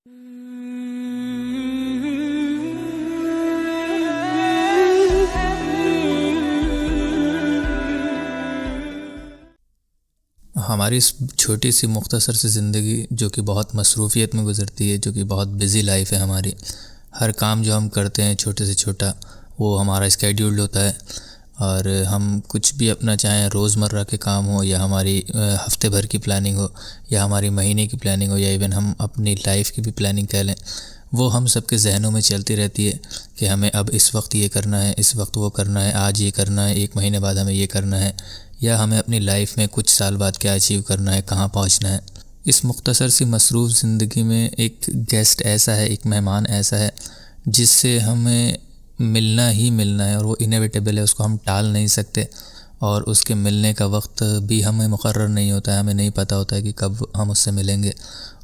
ہماری اس چھوٹی سی مختصر سی زندگی جو کہ بہت مصروفیت میں گزرتی ہے، جو کہ بہت بزی لائف ہے ہماری، ہر کام جو ہم کرتے ہیں چھوٹے سے چھوٹا وہ ہمارا اسکیڈیولڈ ہوتا ہے، اور ہم کچھ بھی اپنا چاہیں روزمرہ کے کام ہو یا ہماری ہفتے بھر کی پلاننگ ہو یا ہماری مہینے کی پلاننگ ہو یا ایون ہم اپنی لائف کی بھی پلاننگ کہہ لیں، وہ ہم سب کے ذہنوں میں چلتی رہتی ہے کہ ہمیں اب اس وقت یہ کرنا ہے، اس وقت وہ کرنا ہے، آج یہ کرنا ہے، ایک مہینے بعد ہمیں یہ کرنا ہے، یا ہمیں اپنی لائف میں کچھ سال بعد کیا اچیو کرنا ہے، کہاں پہنچنا ہے۔ اس مختصر سی مصروف زندگی میں ایک گیسٹ ایسا ہے، ایک مہمان ایسا ہے جس سے ہمیں ملنا ہی ملنا ہے، اور وہ انیویٹیبل ہے، اس کو ہم ٹال نہیں سکتے، اور اس کے ملنے کا وقت بھی ہمیں مقرر نہیں ہوتا ہے، ہمیں نہیں پتہ ہوتا ہے کہ کب ہم اس سے ملیں گے،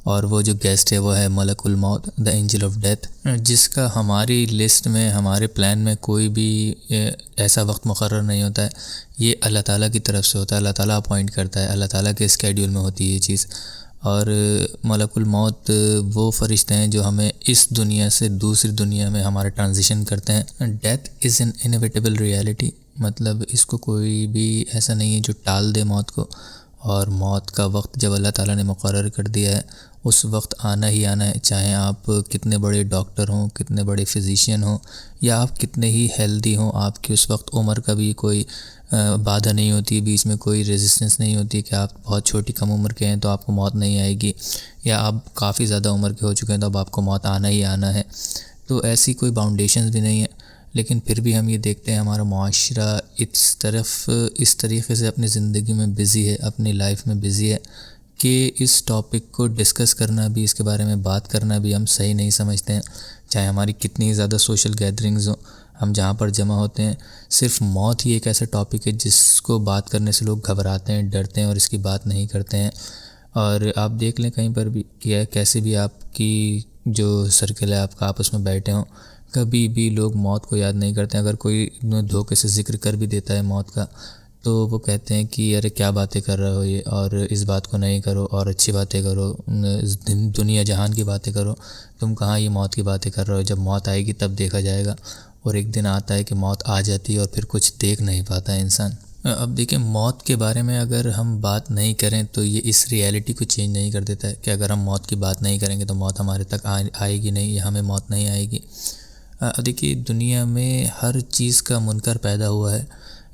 اور وہ جو گیسٹ ہے وہ ہے ملک الموت، دا اینجل آف ڈیتھ، جس کا ہماری لسٹ میں، ہمارے پلان میں کوئی بھی ایسا وقت مقرر نہیں ہوتا ہے۔ یہ اللہ تعالیٰ کی طرف سے ہوتا ہے، اللہ تعالیٰ اپوائنٹ کرتا ہے، اللہ تعالیٰ کے اسکیڈیول میں ہوتی ہے یہ چیز۔ اور ملک الموت وہ فرشتے ہیں جو ہمیں اس دنیا سے دوسری دنیا میں ہمارا ٹرانزیشن کرتے ہیں۔ Death is an inevitable reality, مطلب اس کو کوئی بھی ایسا نہیں ہے جو ٹال دے موت کو، اور موت کا وقت جب اللہ تعالیٰ نے مقرر کر دیا ہے اس وقت آنا ہی آنا ہے، چاہے آپ کتنے بڑے ڈاکٹر ہوں، کتنے بڑے فزیشین ہوں، یا آپ کتنے ہی ہیلدی ہوں، آپ کی اس وقت عمر کا بھی کوئی بادھا نہیں ہوتی، بیچ میں کوئی ریزسٹنس نہیں ہوتی کہ آپ بہت چھوٹی کم عمر کے ہیں تو آپ کو موت نہیں آئے گی، یا آپ کافی زیادہ عمر کے ہو چکے ہیں تو اب آپ کو موت آنا ہی آنا ہے۔ تو ایسی کوئی باؤنڈیشنز بھی نہیں ہیں، لیکن پھر بھی ہم یہ دیکھتے ہیں ہمارا معاشرہ اس طریقے سے اپنی زندگی میں بزی ہے، اپنی لائف میں بزی ہے کہ اس ٹاپک کو ڈسکس کرنا بھی، اس کے بارے میں بات کرنا بھی ہم صحیح نہیں سمجھتے ہیں، چاہے ہماری کتنی ہی زیادہ سوشل گیدرنگز ہوں، ہم جہاں پر جمع ہوتے ہیں صرف موت ہی ایک ایسا ٹاپک ہے جس کو بات کرنے سے لوگ گھبراتے ہیں، ڈرتے ہیں اور اس کی بات نہیں کرتے ہیں۔ اور آپ دیکھ لیں کہیں پر بھی کہ کیسے بھی آپ کی جو سرکل ہے، آپ کا آپس میں بیٹھے ہوں، کبھی بھی لوگ موت کو یاد نہیں کرتے ہیں۔ اگر کوئی دھوکے سے ذکر کر بھی دیتا ہے موت کا تو وہ کہتے ہیں کہ ارے کیا باتیں کر رہے ہو یہ، اور اس بات کو نہیں کرو، اور اچھی باتیں کرو، دنیا جہان کی باتیں کرو، تم کہاں یہ موت کی باتیں کر رہے ہو، جب موت آئے گی تب دیکھا جائے گا۔ اور ایک دن آتا ہے کہ موت آ جاتی ہے اور پھر کچھ دیکھ نہیں پاتا ہے انسان۔ اب دیکھیں، موت کے بارے میں اگر ہم بات نہیں کریں تو یہ اس ریالٹی کو چینج نہیں کر دیتا ہے کہ اگر ہم موت کی بات نہیں کریں گے تو موت ہمارے تک آئے گی نہیں، یا ہمیں موت نہیں آئے گی۔ دیکھیے، دنیا میں ہر چیز کا منکر پیدا ہوا ہے،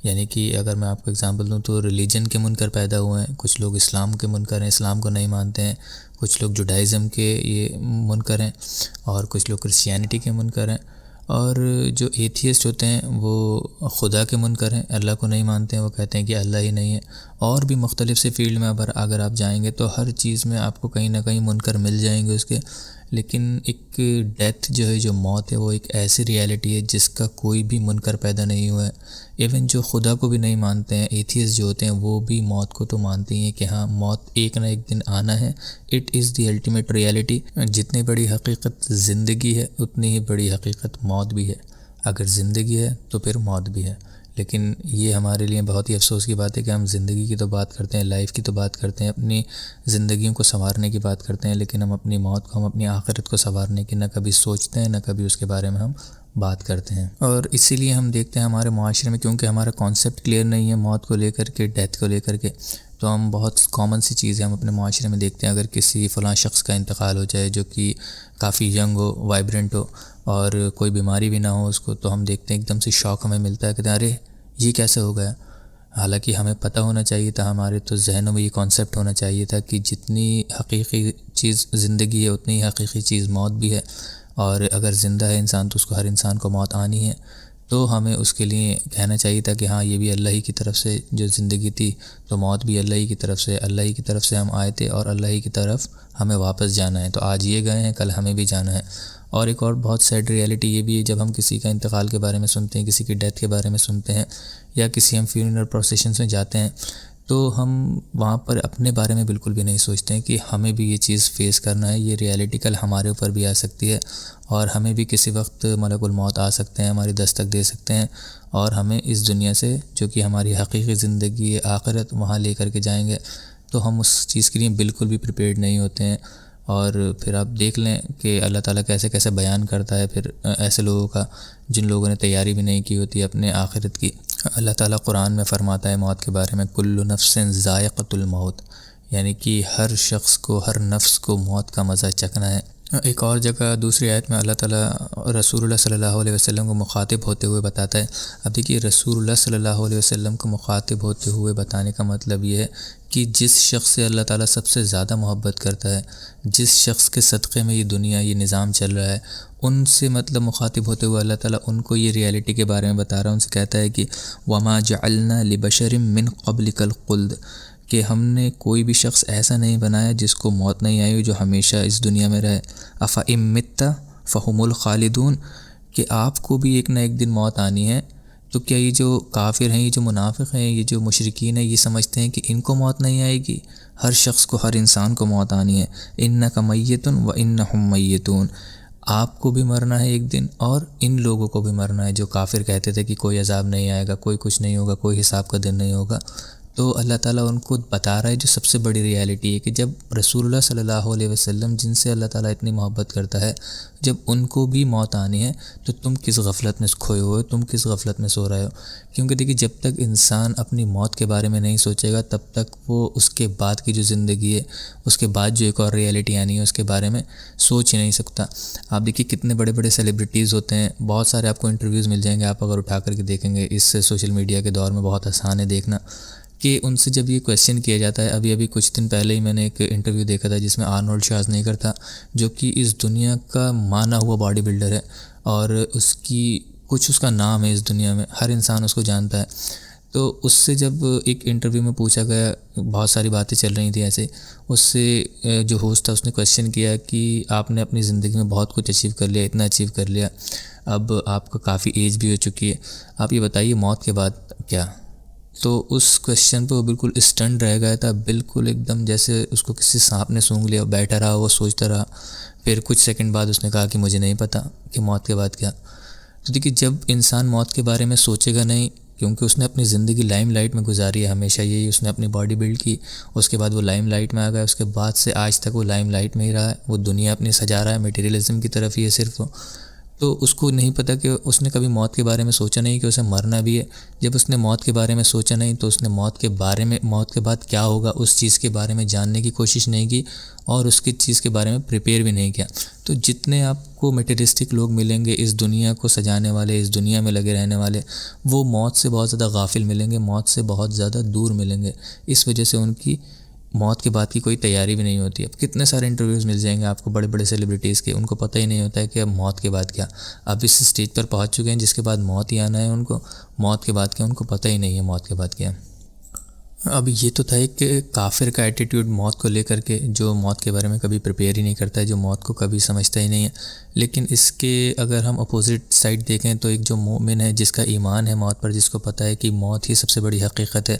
یعنی کہ اگر میں آپ کو اگزامپل دوں تو ریلیجن کے منکر پیدا ہوئے ہیں، کچھ لوگ اسلام کے منکر ہیں، اسلام کو نہیں مانتے ہیں، کچھ لوگ جوڈائزم کے یہ منکر ہیں، اور کچھ لوگ کرسچینٹی کے منکر ہیں، اور جو ایتھیسٹ ہوتے ہیں وہ خدا کے منکر ہیں، اللہ کو نہیں مانتے ہیں، وہ کہتے ہیں کہ اللہ ہی نہیں ہے۔ اور بھی مختلف سے فیلڈ میں اگر آپ جائیں گے تو ہر چیز میں آپ کو کہیں نہ کہیں منکر مل جائیں گے اس کے، لیکن ایک ڈیتھ جو ہے، جو موت ہے، وہ ایک ایسی ریالٹی ہے جس کا کوئی بھی منکر پیدا نہیں ہوا ہے۔ ایون جو خدا کو بھی نہیں مانتے ہیں، ایتھیسٹ جو ہوتے ہیں، وہ بھی موت کو تو مانتے ہیں کہ ہاں موت ایک نہ ایک دن آنا ہے، it is the ultimate reality. جتنی بڑی حقیقت زندگی ہے اتنی ہی بڑی حقیقت موت بھی ہے، اگر زندگی ہے تو پھر موت بھی ہے۔ لیکن یہ ہمارے لیے بہت ہی افسوس کی بات ہے کہ ہم زندگی کی تو بات کرتے ہیں، لائف کی تو بات کرتے ہیں، اپنی زندگیوں کو سنوارنے کی بات کرتے ہیں، لیکن ہم اپنی موت کو، ہم اپنی آخرت کو سنوارنے کی نہ کبھی سوچتے ہیں، نہ کبھی اس کے بارے میں ہم بات کرتے ہیں۔ اور اسی لیے ہم دیکھتے ہیں ہمارے معاشرے میں، کیونکہ ہمارا کانسیپٹ کلیئر نہیں ہے موت کو لے کر کے، ڈیتھ کو لے کر کے، تو ہم بہت کامن سی چیزیں ہم اپنے معاشرے میں دیکھتے ہیں۔ اگر کسی فلاں شخص کا انتقال ہو جائے جو کہ کافی ینگ ہو، وائبرنٹ ہو، اور کوئی بیماری بھی نہ ہو اس کو، تو ہم دیکھتے ہیں ایک دم سے شوق ہمیں ملتا ہے، کہتے ہیں ارے یہ کیسے ہو گیا۔ حالانکہ ہمیں پتہ ہونا چاہیے تھا، ہمارے تو ذہنوں میں یہ کانسیپٹ ہونا چاہیے تھا کہ جتنی حقیقی چیز زندگی ہے اتنی ہی حقیقی چیز موت بھی ہے، اور اگر زندہ ہے انسان تو اس کو، ہر انسان کو موت آنی ہے۔ تو ہمیں اس کے لیے کہنا چاہیے تھا کہ ہاں یہ بھی اللہ ہی کی طرف سے جو زندگی تھی، تو موت بھی اللہ ہی کی طرف سے، اللہ ہی کی طرف سے ہم آئے تھے، اور اللہ ہی کی طرف ہمیں واپس جانا ہے۔ تو آج یہ گئے ہیں، کل ہمیں بھی جانا ہے۔ اور ایک اور بہت سیڈ ریالٹی یہ بھی ہے، جب ہم کسی کا انتقال کے بارے میں سنتے ہیں، کسی کی ڈیتھ کے بارے میں سنتے ہیں، یا کسی ہم فیونرل پروسیشنز میں جاتے ہیں، تو ہم وہاں پر اپنے بارے میں بالکل بھی نہیں سوچتے ہیں کہ ہمیں بھی یہ چیز فیس کرنا ہے، یہ ریالٹی کل ہمارے اوپر بھی آ سکتی ہے، اور ہمیں بھی کسی وقت ملک الموت آ سکتے ہیں، ہماری دستک دے سکتے ہیں، اور ہمیں اس دنیا سے، جو کہ ہماری حقیقی زندگی ہے آخرت، وہاں لے کر کے جائیں گے۔ تو ہم اس چیز کے لیے بالکل بھی پریپیئرڈ نہیں ہوتے ہیں، اور پھر آپ دیکھ لیں کہ اللہ تعالیٰ کیسے کیسے بیان کرتا ہے پھر ایسے لوگوں کا جن لوگوں نے تیاری بھی نہیں کی ہوتی اپنے آخرت کی۔ اللہ تعالیٰ قرآن میں فرماتا ہے موت کے بارے میں کل نفس ذائقۃ الموت، یعنی کہ ہر شخص کو، ہر نفس کو موت کا مزہ چکھنا ہے۔ ایک اور جگہ دوسری آیت میں اللہ تعالیٰ رسول اللہ صلی اللہ علیہ وسلم کو مخاطب ہوتے ہوئے بتاتا ہے۔ اب دیکھیے رسول اللہ صلی اللہ علیہ وسلم کو مخاطب ہوتے ہوئے بتانے کا مطلب یہ ہے کہ جس شخص سے اللہ تعالیٰ سب سے زیادہ محبت کرتا ہے، جس شخص کے صدقے میں یہ دنیا، یہ نظام چل رہا ہے، ان سے مطلب مخاطب ہوتے ہوئے اللہ تعالیٰ ان کو یہ ریئلٹی کے بارے میں بتا رہا ہے۔ ان سے کہتا ہے کہ وَمَا جَعَلْنَا لِبَشَرٍ مِّن قَبْلِكَ الْخُلْدَ، کہ ہم نے کوئی بھی شخص ایسا نہیں بنایا جس کو موت نہیں آئی ہو، جو ہمیشہ اس دنیا میں رہے۔ أَفَإِن مِّتَّ فَهُمُ الْخَالِدُونَ، کہ آپ کو بھی ایک نہ ایک دن موت آنی ہے۔ تو کیا یہ جو کافر ہیں، یہ جو منافق ہیں، یہ جو مشرکین ہیں، یہ سمجھتے ہیں کہ ان کو موت نہیں آئے گی؟ ہر شخص کو، ہر انسان کو موت آنی ہے۔ إِنَّكَ مَيِّتٌ وَإِنَّهُم مَيِّتُونَ، آپ کو بھی مرنا ہے ایک دن اور ان لوگوں کو بھی مرنا ہے جو کافر کہتے تھے کہ کوئی عذاب نہیں آئے گا، کوئی کچھ نہیں ہوگا، کوئی حساب کا دن نہیں ہوگا۔ تو اللہ تعالیٰ ان کو بتا رہا ہے جو سب سے بڑی ریالٹی ہے کہ جب رسول اللہ صلی اللہ علیہ وسلم جن سے اللہ تعالیٰ اتنی محبت کرتا ہے، جب ان کو بھی موت آنی ہے تو تم کس غفلت میں کھوئے ہوئے، تم کس غفلت میں سو رہے ہو؟ کیونکہ دیکھیے جب تک انسان اپنی موت کے بارے میں نہیں سوچے گا تب تک وہ اس کے بعد کی جو زندگی ہے، اس کے بعد جو ایک اور ریالٹی آنی ہے اس کے بارے میں سوچ ہی نہیں سکتا۔ آپ دیکھیے کتنے بڑے بڑے سیلیبریٹیز ہوتے ہیں، بہت سارے آپ کو انٹرویوز مل جائیں گے، آپ اگر اٹھا کر کے دیکھیں گے، اس سوشل میڈیا کے دور میں بہت آسان ہے دیکھنا، کہ ان سے جب یہ کویسچن کیا جاتا ہے۔ ابھی کچھ دن پہلے ہی میں نے ایک انٹرویو دیکھا تھا جس میں آرنولڈ شوازنیگر تھا، جو کہ اس دنیا کا مانا ہوا باڈی بلڈر ہے، اور اس کا نام ہے اس دنیا میں، ہر انسان اس کو جانتا ہے۔ تو اس سے جب ایک انٹرویو میں پوچھا گیا، بہت ساری باتیں چل رہی تھیں ایسے، اس سے جو ہوسٹ تھا اس نے کویسچن کیا کہ آپ نے اپنی زندگی میں بہت کچھ اچیو کر لیا، اتنا اچیو کر لیا، اب آپ کا کافی ایج بھی ہو چکی ہے، آپ یہ بتائیے موت کے بعد کیا؟ تو اس کویسچن پہ وہ بالکل اسٹنڈ رہ گیا تھا، بالکل ایک دم جیسے اس کو کسی سانپ نے سونگھ لیا، بیٹھا رہا، وہ سوچتا رہا۔ پھر کچھ سیکنڈ بعد اس نے کہا کہ مجھے نہیں پتہ کہ موت کے بعد کیا۔ تو دیکھیے جب انسان موت کے بارے میں سوچے گا نہیں، کیونکہ اس نے اپنی زندگی لائم لائٹ میں گزاری ہے، ہمیشہ یہی اس نے اپنی باڈی بلڈ کی، اس کے بعد وہ لائم لائٹ میں آ گیا، اس کے بعد سے آج تک وہ لائم لائٹ میں ہی رہا ہے، وہ دنیا اپنی سجا رہا ہے، میٹیریلزم کی طرف ہی ہے صرف وہ۔ تو اس کو نہیں پتہ کہ اس نے کبھی موت کے بارے میں سوچا نہیں کہ اسے مرنا بھی ہے۔ جب اس نے موت کے بارے میں سوچا نہیں تو اس نے موت کے بعد کیا ہوگا اس چیز کے بارے میں جاننے کی کوشش نہیں کی، اور اس کی چیز کے بارے میں پریپیئر بھی نہیں کیا۔ تو جتنے آپ کو میٹیریسٹک لوگ ملیں گے، اس دنیا کو سجانے والے، اس دنیا میں لگے رہنے والے، وہ موت سے بہت زیادہ غافل ملیں گے، موت سے بہت زیادہ دور ملیں گے۔ اس وجہ سے ان کی موت کے بعد کی کوئی تیاری بھی نہیں ہوتی۔ اب کتنے سارے انٹرویوز مل جائیں گے آپ کو بڑے بڑے سیلیبریٹیز کے، ان کو پتہ ہی نہیں ہوتا ہے کہ اب موت کے بعد کیا۔ اب اس اسٹیج پر پہنچ چکے ہیں جس کے بعد موت ہی آنا ہے، ان کو موت کے بعد کیا ان کو پتہ ہی نہیں ہے موت کے بعد کیا۔ اب یہ تو تھا ایک کافر کا ایٹیٹیوڈ موت کو لے کر کے، جو موت کے بارے میں کبھی پریپیئر ہی نہیں کرتا ہے، جو موت کو کبھی سمجھتا ہی نہیں ہے۔ لیکن اس کے اگر ہم اپوزٹ سائڈ دیکھیں تو ایک جو مومن ہے، جس کا ایمان ہے موت پر، جس کو پتہ ہے کہ موت ہی سب سے بڑی حقیقت ہے،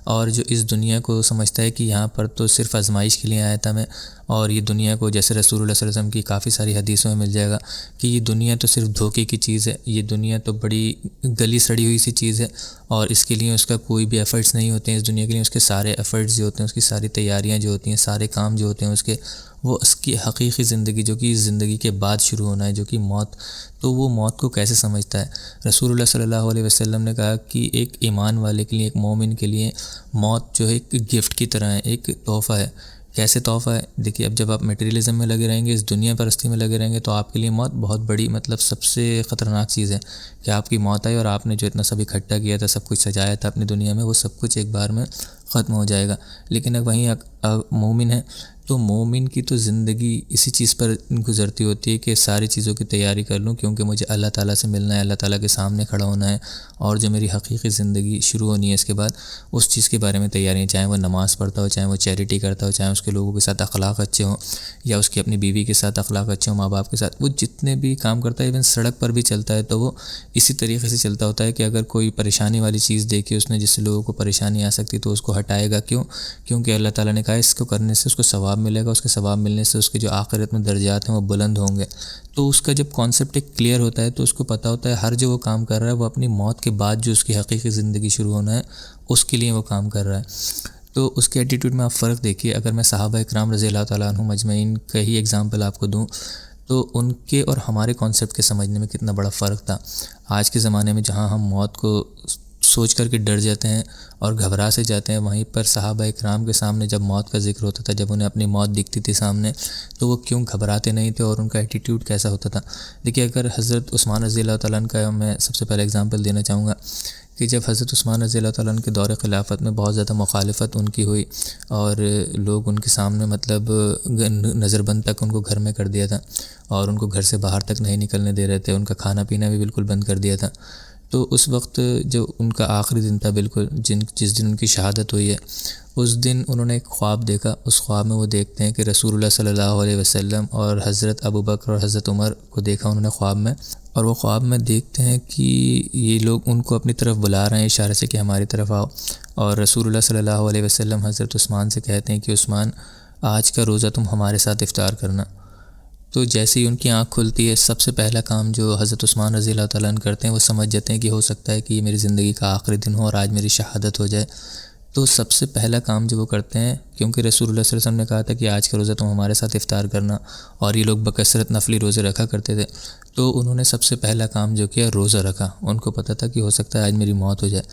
اور جو اس دنیا کو سمجھتا ہے کہ یہاں پر تو صرف آزمائش کے لیے آیا تھا میں، اور یہ دنیا کو جیسے رسول اللہ صلی اللہ علیہ وسلم کی کافی ساری حدیثوں میں مل جائے گا کہ یہ دنیا تو صرف دھوکے کی چیز ہے، یہ دنیا تو بڑی گلی سڑی ہوئی سی چیز ہے، اور اس کے لیے اس کا کوئی بھی ایفرٹس نہیں ہوتے ہیں اس دنیا کے لیے، اس کے سارے ایفرٹس جو ہوتے ہیں، اس کی ساری تیاریاں جو ہوتی ہیں، سارے کام جو ہوتے ہیں اس کے، وہ اس کی حقیقی زندگی جو کہ اس زندگی کے بعد شروع ہونا ہے، جو کہ موت، تو وہ موت کو کیسے سمجھتا ہے؟ رسول اللہ صلی اللہ علیہ وسلم نے کہا کہ ایک ایمان والے کے لیے، ایک مومن کے لیے موت جو ہے ایک گفٹ کی طرح ہے، ایک تحفہ ہے۔ کیسے تحفہ ہے؟ دیکھیے اب جب آپ میٹیریلزم میں لگے رہیں گے، اس دنیا پرستی میں لگے رہیں گے، تو آپ کے لیے موت بہت بڑی سب سے خطرناک چیز ہے کہ آپ کی موت آئی اور آپ نے جو اتنا سب اکٹھا کیا تھا، سب کچھ سجایا تھا اپنی دنیا میں، وہ سب کچھ ایک بار میں ختم ہو جائے گا۔ لیکن اب وہیں مومن ہے تو مومن کی تو زندگی اسی چیز پر گزرتی ہوتی ہے کہ ساری چیزوں کی تیاری کر لوں، کیونکہ مجھے اللہ تعالیٰ سے ملنا ہے، اللہ تعالیٰ کے سامنے کھڑا ہونا ہے، اور جو میری حقیقی زندگی شروع ہونی ہے اس کے بعد، اس چیز کے بارے میں تیاری، چاہے وہ نماز پڑھتا ہو، چاہے وہ چیریٹی کرتا ہو، چاہے اس کے لوگوں کے ساتھ اخلاق اچھے ہوں، یا اس کی اپنی بیوی کے ساتھ اخلاق اچھے ہوں، ماں باپ کے ساتھ، وہ جتنے بھی کام کرتا ہے، ایون سڑک پر بھی چلتا ہے تو وہ اسی طریقے سے چلتا ہوتا ہے کہ اگر کوئی پریشانی والی چیز دیکھی اس نے جس سے لوگوں کو پریشانی آ سکتی تو اس کو ہٹائے گا۔ کیوں؟ کیونکہ اللہ تعالیٰ نے کہا اس کو کرنے سے اس کو ثواب ملے گا، اس کے ثواب ملنے سے اس کے جو آخرت میں درجات ہیں وہ بلند ہوں گے۔ تو اس کا جب کانسیپٹ ایک کلیئر ہوتا ہے تو اس کو پتہ ہوتا ہے ہر جو وہ کام کر رہا ہے وہ اپنی موت کے بعد جو اس کی حقیقی زندگی شروع ہونا ہے اس کے لیے وہ کام کر رہا ہے۔ تو اس کے ایٹیٹیوڈ میں آپ فرق دیکھیے. اگر میں صحابہ اکرام رضی اللہ تعالیٰ عنہم اجمعین کا ہی ایگزامپل آپ کو دوں تو ان کے اور ہمارے کانسیپٹ کے سمجھنے میں کتنا بڑا فرق تھا. آج کے زمانے میں جہاں ہم موت کو سوچ کر کے ڈر جاتے ہیں اور گھبرا سے جاتے ہیں، وہیں پر صحابہ اکرام کے سامنے جب موت کا ذکر ہوتا تھا، جب انہیں اپنی موت دکھتی تھی سامنے، تو وہ کیوں گھبراتے نہیں تھے اور ان کا ایٹیٹیوڈ کیسا ہوتا تھا. دیکھیے، اگر حضرت عثمان رضی اللہ تعالیٰ عنہ کا میں سب سے پہلے اگزامپل دینا چاہوں گا کہ جب حضرت عثمان رضی اللہ تعالیٰ عنہ کے دور خلافت میں بہت زیادہ مخالفت ان کی ہوئی اور لوگ ان کے سامنے مطلب نظر بند تک ان کو گھر میں کر دیا تھا اور ان کو گھر سے باہر تک نہیں نکلنے دے رہے تھے، ان کا کھانا پینا بھی بالکل بند کر دیا تھا. تو اس وقت جو ان کا آخری دن تھا بالکل، جس دن ان کی شہادت ہوئی ہے، اس دن انہوں نے ایک خواب دیکھا. اس خواب میں وہ دیکھتے ہیں کہ رسول اللہ صلی اللہ علیہ وسلم اور حضرت ابوبکر اور حضرت عمر کو دیکھا انہوں نے خواب میں، اور وہ خواب میں دیکھتے ہیں کہ یہ لوگ ان کو اپنی طرف بلا رہے ہیں اشارے سے کہ ہماری طرف آؤ. اور رسول اللہ صلی اللہ علیہ وسلم حضرت عثمان سے کہتے ہیں کہ عثمان، آج کا روزہ تم ہمارے ساتھ افطار کرنا. تو جیسے ہی ان کی آنکھ کھلتی ہے، سب سے پہلا کام جو حضرت عثمان رضی اللہ تعالیٰ عنہ کرتے ہیں، وہ سمجھ جاتے ہیں کہ ہو سکتا ہے کہ یہ میری زندگی کا آخری دن ہو اور آج میری شہادت ہو جائے. تو سب سے پہلا کام جو وہ کرتے ہیں، کیونکہ رسول اللہ صلی اللہ علیہ وسلم نے کہا تھا کہ آج کا روزہ تم ہمارے ساتھ افطار کرنا، اور یہ لوگ بکثرت نفلی روزے رکھا کرتے تھے، تو انہوں نے سب سے پہلا کام جو کیا، روزہ رکھا. ان کو پتہ تھا کہ ہو سکتا ہے آج میری موت ہو جائے.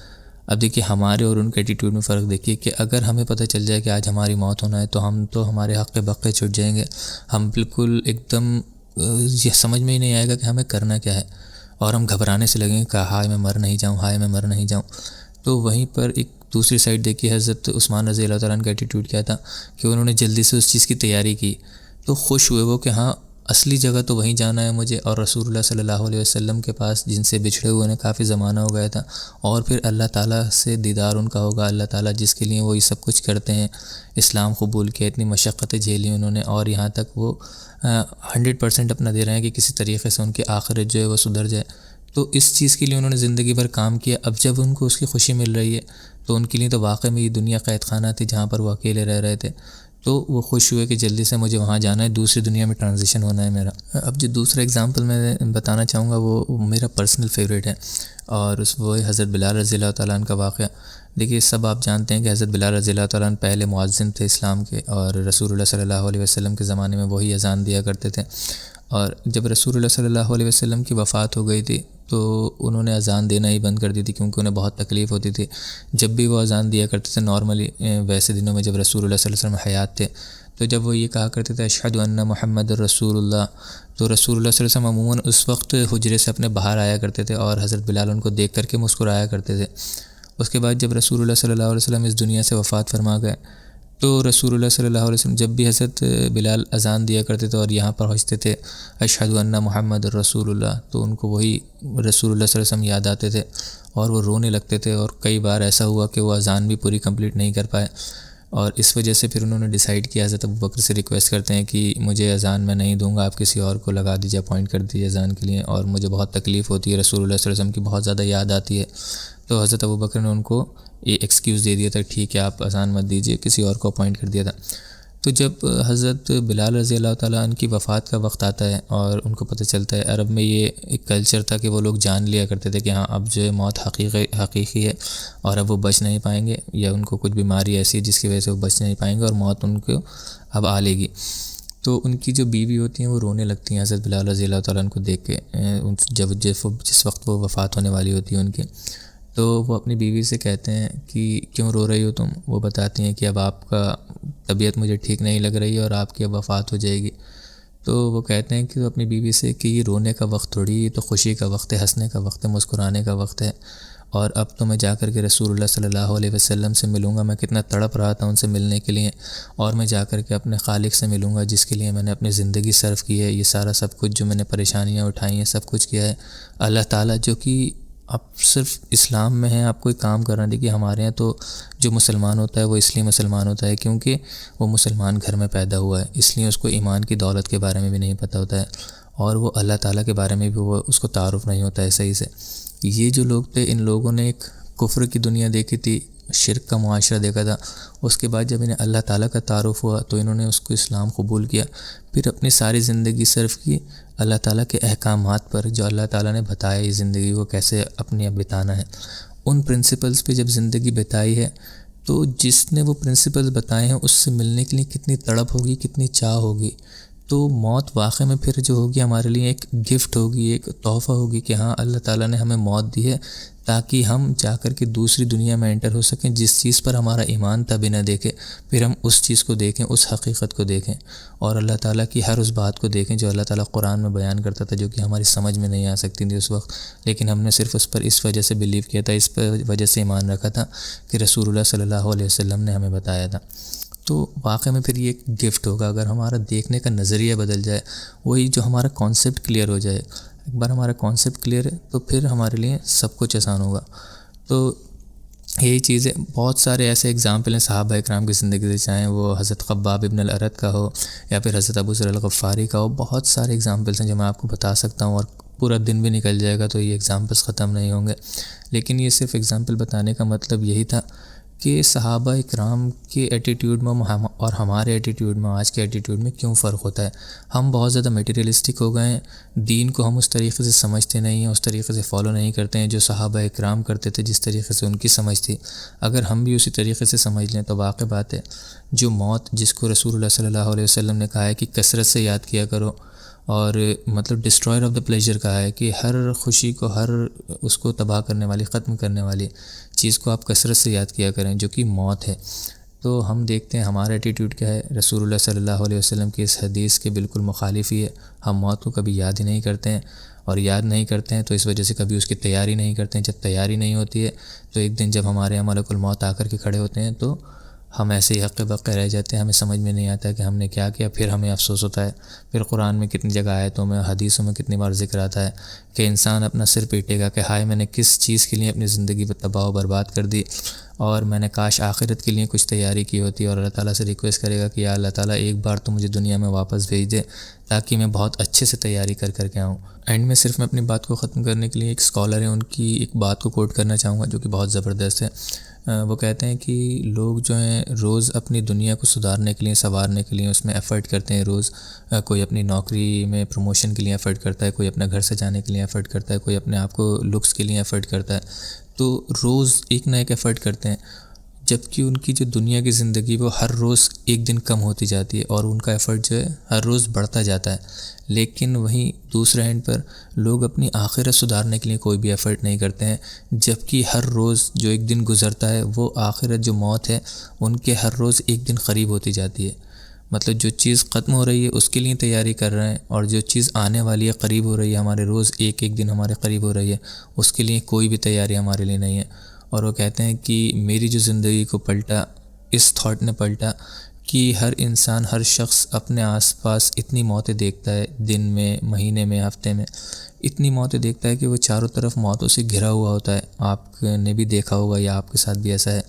اب دیکھیے، ہمارے اور ان کے ایٹیٹیوڈ میں فرق دیکھیے کہ اگر ہمیں پتہ چل جائے کہ آج ہماری موت ہونا ہے تو ہم تو ہمارے حق بقے چھٹ جائیں گے. ہم بالکل ایک دم یہ سمجھ میں ہی نہیں آئے گا کہ ہمیں کرنا کیا ہے، اور ہم گھبرانے سے لگیں گے کہ ہائے میں مر نہیں جاؤں، ہائے میں مر نہیں جاؤں. تو وہیں پر ایک دوسری سائڈ دیکھیے، حضرت عثمان رضی اللہ تعالیٰ عنہ کا ایٹیٹیوڈ کیا تھا کہ انہوں نے جلدی سے اس چیز کی تیاری کی. تو خوش ہوئے وہ کہ ہاں، اصلی جگہ تو وہیں جانا ہے مجھے، اور رسول اللہ صلی اللہ علیہ وسلم کے پاس جن سے بچھڑے ہوئے نے کافی زمانہ ہو گیا تھا، اور پھر اللہ تعالیٰ سے دیدار ان کا ہوگا. اللہ تعالیٰ جس کے لیے وہ یہ سب کچھ کرتے ہیں، اسلام قبول کیا، اتنی مشقتیں جھیلی انہوں نے، اور یہاں تک وہ 100% اپنا دے رہے ہیں کہ کسی طریقے سے ان کی آخرت جو ہے وہ سدھر جائے. تو اس چیز کے لیے انہوں نے زندگی بھر کام کیا. اب جب ان کو اس کی خوشی مل رہی ہے تو ان کے لیے تو واقعی میں یہ دنیا قید خانہ تھی جہاں پر وہ اکیلے رہ رہے تھے. تو وہ خوش ہوئے کہ جلدی سے مجھے وہاں جانا ہے، دوسری دنیا میں ٹرانزیشن ہونا ہے میرا. اب جو دوسرا اگزامپل میں بتانا چاہوں گا وہ میرا پرسنل فیوریٹ ہے، اور وہ حضرت بلال رضی اللہ تعالیٰ عنہ کا واقعہ. دیکھیے، سب آپ جانتے ہیں کہ حضرت بلال رضی اللہ تعالیٰ عنہ پہلے مؤذن تھے اسلام کے، اور رسول اللہ صلی اللہ علیہ وسلم کے زمانے میں وہی اذان دیا کرتے تھے. اور جب رسول اللہ صلی اللہ علیہ وسلم کی وفات ہو گئی تھی تو انہوں نے اذان دینا ہی بند کر دی تھی، کیونکہ انہیں بہت تکلیف ہوتی تھی. جب بھی وہ اذان دیا کرتے تھے نارملی ویسے دنوں میں جب رسول اللہ صلی اللہ علیہ وسلم حیات تھے، تو جب وہ یہ کہا کرتے تھے اشہد ان محمد رسول اللہ، تو رسول اللہ صلی اللہ علیہ وسلم عموماً اس وقت حجرے سے اپنے باہر آیا کرتے تھے اور حضرت بلال ان کو دیکھ کر کے مسکرایا کرتے تھے. اس کے بعد جب رسول اللہ صلی اللہ علیہ وسلم اس دنیا سے وفات فرما گئے تو رسول اللہ صلی اللہ علیہ وسلم جب بھی حضرت بلال اذان دیا کرتے تھے اور یہاں پر پہنچتے تھے اشہد ان محمد رسول اللہ، تو ان کو وہی رسول اللہ صلی اللہ علیہ وسلم یاد آتے تھے اور وہ رونے لگتے تھے. اور کئی بار ایسا ہوا کہ وہ اذان بھی پوری کمپلیٹ نہیں کر پائے، اور اس وجہ سے پھر انہوں نے ڈیسائیڈ کیا، حضرت ابوبکر سے ریکویسٹ کرتے ہیں کہ مجھے اذان میں نہیں دوں گا، آپ کسی اور کو لگا دیجیے، اپوائنٹ کر دیجیے اذان کے لیے، اور مجھے بہت تکلیف ہوتی ہے، رسول اللہ صلی اللہ علیہ وسلم کی بہت زیادہ یاد آتی ہے. تو حضرت ابوبکر نے ان کو یہ ایکسکیوز دے دیا تھا، ٹھیک ہے آپ اذان مت دیجیے، کسی اور کو اپوائنٹ کر دیا تھا. تو جب حضرت بلال رضی اللہ تعالیٰ عنہ کی وفات کا وقت آتا ہے اور ان کو پتہ چلتا ہے، عرب میں یہ ایک کلچر تھا کہ وہ لوگ جان لیا کرتے تھے کہ ہاں اب جو ہے موت حقیقی ہے اور اب وہ بچ نہیں پائیں گے، یا ان کو کچھ بیماری ایسی ہے جس کی وجہ سے وہ بچ نہیں پائیں گے اور موت ان کو اب آ لے گی. تو ان کی جو بیوی ہوتی ہیں وہ رونے لگتی ہیں حضرت بلال رضی اللہ تعالیٰ عنہ کو دیکھ کے، جس وقت وہ وفات ہونے والی ہوتی ہے ان کی. تو وہ اپنی بیوی سے کہتے ہیں کہ کیوں رو رہی ہو تم؟ وہ بتاتی ہیں کہ اب آپ کا طبیعت مجھے ٹھیک نہیں لگ رہی ہے اور آپ کی اب وفات ہو جائے گی. تو وہ کہتے ہیں کہ اپنی بیوی سے کہ یہ رونے کا وقت تھوڑی، یہ تو خوشی کا وقت ہے، ہنسنے کا وقت ہے، مسکرانے کا وقت ہے. اور اب تو میں جا کر کے رسول اللہ صلی اللہ علیہ وسلم سے ملوں گا، میں کتنا تڑپ رہا تھا ان سے ملنے کے لیے، اور میں جا کر کے اپنے خالق سے ملوں گا جس کے لیے میں نے اپنی زندگی صرف کی ہے. یہ سارا سب کچھ جو میں نے پریشانیاں اٹھائی ہیں سب کچھ کیا ہے اللہ تعالیٰ، جو کہ آپ صرف اسلام میں ہیں، آپ کوئی کام کر رہے ہیں. دیکھیے ہمارے ہیں تو جو مسلمان ہوتا ہے وہ اس لیے مسلمان ہوتا ہے کیونکہ وہ مسلمان گھر میں پیدا ہوا ہے، اس لیے اس کو ایمان کی دولت کے بارے میں بھی نہیں پتہ ہوتا ہے، اور وہ اللہ تعالیٰ کے بارے میں بھی وہ اس کو تعارف نہیں ہوتا ہے صحیح سے. یہ جو لوگ تھے، ان لوگوں نے ایک کفر کی دنیا دیکھی تھی، شرک کا معاشرہ دیکھا تھا. اس کے بعد جب انہیں اللہ تعالیٰ کا تعارف ہوا تو انہوں نے اس کو اسلام قبول کیا، پھر اپنی ساری زندگی صرف کی اللہ تعالیٰ کے احکامات پر، جو اللہ تعالیٰ نے بتایا یہ زندگی کو کیسے اپنی اب بتانا ہے. ان پرنسپلز پہ جب زندگی بتائی ہے تو جس نے وہ پرنسپلز بتائے ہیں اس سے ملنے کے لیے کتنی تڑپ ہوگی، کتنی چاہ ہوگی. تو موت واقع میں پھر جو ہوگی ہمارے لیے ایک گفٹ ہوگی، ایک تحفہ ہوگی کہ ہاں اللہ تعالیٰ نے ہمیں موت دی ہے تاکہ ہم جا کر کے دوسری دنیا میں انٹر ہو سکیں. جس چیز پر ہمارا ایمان تھا بنا دیکھے، پھر ہم اس چیز کو دیکھیں، اس حقیقت کو دیکھیں، اور اللہ تعالیٰ کی ہر اس بات کو دیکھیں جو اللہ تعالیٰ قرآن میں بیان کرتا تھا، جو کہ ہماری سمجھ میں نہیں آ سکتی تھی اس وقت، لیکن ہم نے صرف اس پر اس وجہ سے بلیو کیا تھا، اس وجہ سے ایمان رکھا تھا کہ رسول اللہ صلی اللہ علیہ وسلم نے ہمیں بتایا تھا. تو واقع میں پھر یہ ایک گفٹ ہوگا اگر ہمارا دیکھنے کا نظریہ بدل جائے، وہی جو ہمارا کانسیپٹ کلیئر ہو جائے. ایک بار ہمارا کانسیپٹ کلیئر ہے تو پھر ہمارے لیے سب کچھ آسان ہوگا. تو یہی چیزیں بہت سارے ایسے ایگزامپل ہیں صحابہ اکرام کی زندگی سے، چاہے وہ حضرت خباب ابن الارت کا ہو یا پھر حضرت ابو ذر الغفاری کا ہو. بہت سارے ایگزامپلس ہیں جو میں آپ کو بتا سکتا ہوں، اور پورا دن بھی نکل جائے گا تو یہ ایگزامپلس ختم نہیں ہوں گے. لیکن یہ صرف ایگزامپل بتانے کا مطلب یہی تھا کہ صحابہ اکرام کے ایٹیٹیوڈ میں اور ہمارے ایٹیٹیوڈ میں، آج کے ایٹیٹیوڈ میں کیوں فرق ہوتا ہے. ہم بہت زیادہ میٹیریلسٹک ہو گئے ہیں، دین کو ہم اس طریقے سے سمجھتے نہیں ہیں، اس طریقے سے فالو نہیں کرتے ہیں جو صحابہ اکرام کرتے تھے، جس طریقے سے ان کی سمجھ تھی. اگر ہم بھی اسی طریقے سے سمجھ لیں تو واقع بات ہے جو موت، جس کو رسول اللہ صلی اللہ علیہ وسلم نے کہا ہے کہ کثرت سے یاد کیا کرو، اور مطلب ڈسٹرائر آف دا پلیجر کہا ہے کہ ہر خوشی کو، ہر اس کو تباہ کرنے والی، ختم کرنے والی چیز کو آپ کثرت سے یاد کیا کریں، جو کہ موت ہے. تو ہم دیکھتے ہیں ہمارا ایٹیٹیوڈ کیا ہے. رسول اللہ صلی اللہ علیہ وسلم کی اس حدیث کے بالکل مخالف ہی ہے. ہم موت کو کبھی یاد ہی نہیں کرتے ہیں، اور یاد نہیں کرتے ہیں تو اس وجہ سے کبھی اس کی تیاری نہیں کرتے ہیں. جب تیاری نہیں ہوتی ہے تو ایک دن جب ہمارے یہاں ملک الموت آ کر کے کھڑے ہوتے ہیں تو ہم ایسے ہی حق بقے رہ جاتے ہیں. ہمیں سمجھ میں نہیں آتا کہ ہم نے کیا کیا. پھر ہمیں افسوس ہوتا ہے. پھر قرآن میں کتنی جگہ آیتوں میں، حدیثوں میں کتنی بار ذکر آتا ہے کہ انسان اپنا سر پیٹے گا کہ ہائے میں نے کس چیز کے لیے اپنی زندگی تباہ و برباد کر دی، اور میں نے کاش آخرت کے لیے کچھ تیاری کی ہوتی. اور اللہ تعالیٰ سے ریکویسٹ کرے گا کہ یا اللہ تعالیٰ ایک بار تو مجھے دنیا میں واپس بھیج دے تاکہ میں بہت اچھے سے تیاری کر کے آؤں. اینڈ میں صرف میں اپنی بات کو ختم کرنے کے لیے ایک اسکالر ہیں، ان کی ایک بات کو کوٹ کرنا چاہوں گا جو کہ بہت زبردست ہے. وہ کہتے ہیں کہ لوگ جو ہیں روز اپنی دنیا کو سدھارنے کے لیے، سنوارنے کے لیے اس میں ایفرٹ کرتے ہیں. روز کوئی اپنی نوکری میں پروموشن کے لیے ایفرٹ کرتا ہے، کوئی اپنا گھر سجانے کے لیے ایفرٹ کرتا ہے، کوئی اپنے آپ کو لکس کے لیے ایفرٹ کرتا ہے. تو روز ایک نہ ایک ایفرٹ کرتے ہیں، جبکہ ان کی جو دنیا کی زندگی وہ ہر روز ایک دن کم ہوتی جاتی ہے، اور ان کا ایفرٹ جو ہے ہر روز بڑھتا جاتا ہے. لیکن وہیں دوسرے اینڈ پر لوگ اپنی آخرت سدھارنے کے لیے کوئی بھی ایفرٹ نہیں کرتے ہیں، جبکہ ہر روز جو ایک دن گزرتا ہے وہ آخرت جو موت ہے ان کے ہر روز ایک دن قریب ہوتی جاتی ہے. مطلب جو چیز ختم ہو رہی ہے اس کے لیے تیاری کر رہے ہیں، اور جو چیز آنے والی ہے، قریب ہو رہی ہے، ہمارے روز ایک ایک دن ہمارے قریب ہو رہی ہے، اس کے لیے کوئی بھی تیاری ہمارے لیے نہیں ہے. اور وہ کہتے ہیں کہ میری جو زندگی کو پلٹا، اس تھاٹ نے پلٹا کہ ہر انسان، ہر شخص اپنے آس پاس اتنی موتیں دیکھتا ہے، دن میں، مہینے میں، ہفتے میں اتنی موتیں دیکھتا ہے کہ وہ چاروں طرف موتوں سے گھرا ہوا ہوتا ہے. آپ نے بھی دیکھا ہوگا یا آپ کے ساتھ بھی ایسا ہے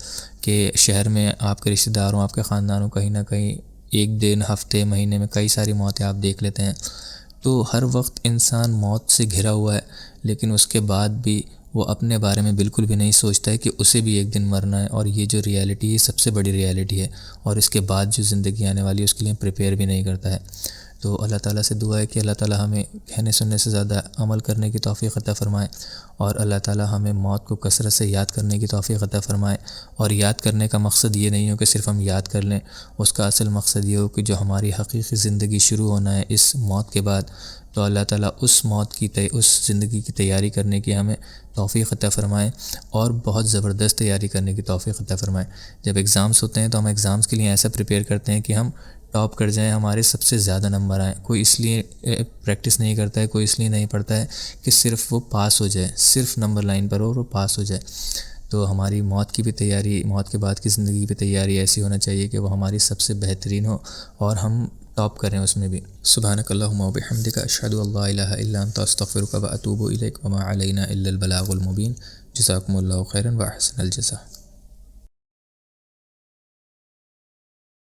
کہ شہر میں آپ کے رشتہ داروں، آپ کے خاندانوں، کہیں نہ کہیں ایک دن، ہفتے، مہینے میں کئی ساری موتیں آپ دیکھ لیتے ہیں. تو ہر وقت انسان موت سے گھرا ہوا ہے، لیکن اس کے بعد بھی وہ اپنے بارے میں بالکل بھی نہیں سوچتا ہے کہ اسے بھی ایک دن مرنا ہے. اور یہ جو ریالٹی ہے سب سے بڑی ریالٹی ہے، اور اس کے بعد جو زندگی آنے والی ہے اس کے لیے پریپیئر بھی نہیں کرتا ہے. تو اللہ تعالیٰ سے دعا ہے کہ اللہ تعالیٰ ہمیں کہنے سننے سے زیادہ عمل کرنے کی توفیق عطا فرمائے، اور اللہ تعالیٰ ہمیں موت کو کثرت سے یاد کرنے کی توفیق عطا فرمائے. اور یاد کرنے کا مقصد یہ نہیں ہو کہ صرف ہم یاد کر لیں، اس کا اصل مقصد یہ ہو کہ جو ہماری حقیقی زندگی شروع ہونا ہے اس موت کے بعد، تو اللہ تعالیٰ اس موت کی اس زندگی کی تیاری کرنے کی ہمیں توفیق عطا فرمائے، اور بہت زبردست تیاری کرنے کی توفیق عطا فرمائے. جب ایگزامس ہوتے ہیں تو ہم ایگزامس کے لیے ایسا پریپیئر کرتے ہیں کہ ہم ٹاپ کر جائیں، ہمارے سب سے زیادہ نمبر آئیں. کوئی اس لیے پریکٹس نہیں کرتا ہے، کوئی اس لیے نہیں پڑھتا ہے کہ صرف وہ پاس ہو جائے، صرف نمبر لائن پر ہو اور وہ پاس ہو جائے. تو ہماری موت کی بھی تیاری، موت کے بعد کی زندگی کی بھی تیاری ایسی ہونا چاہیے کہ وہ ہماری سب سے بہترین ہو اور ہم ٹاپ کریں اس میں بھی. سبحانک اللہم و بحمدک، اشہد ان لا الہ الا انت، استغفرک و اتوب الیک، وما علینا الا البلاغ المبین. جزاکم اللہ خیرا و احسن الجزاء.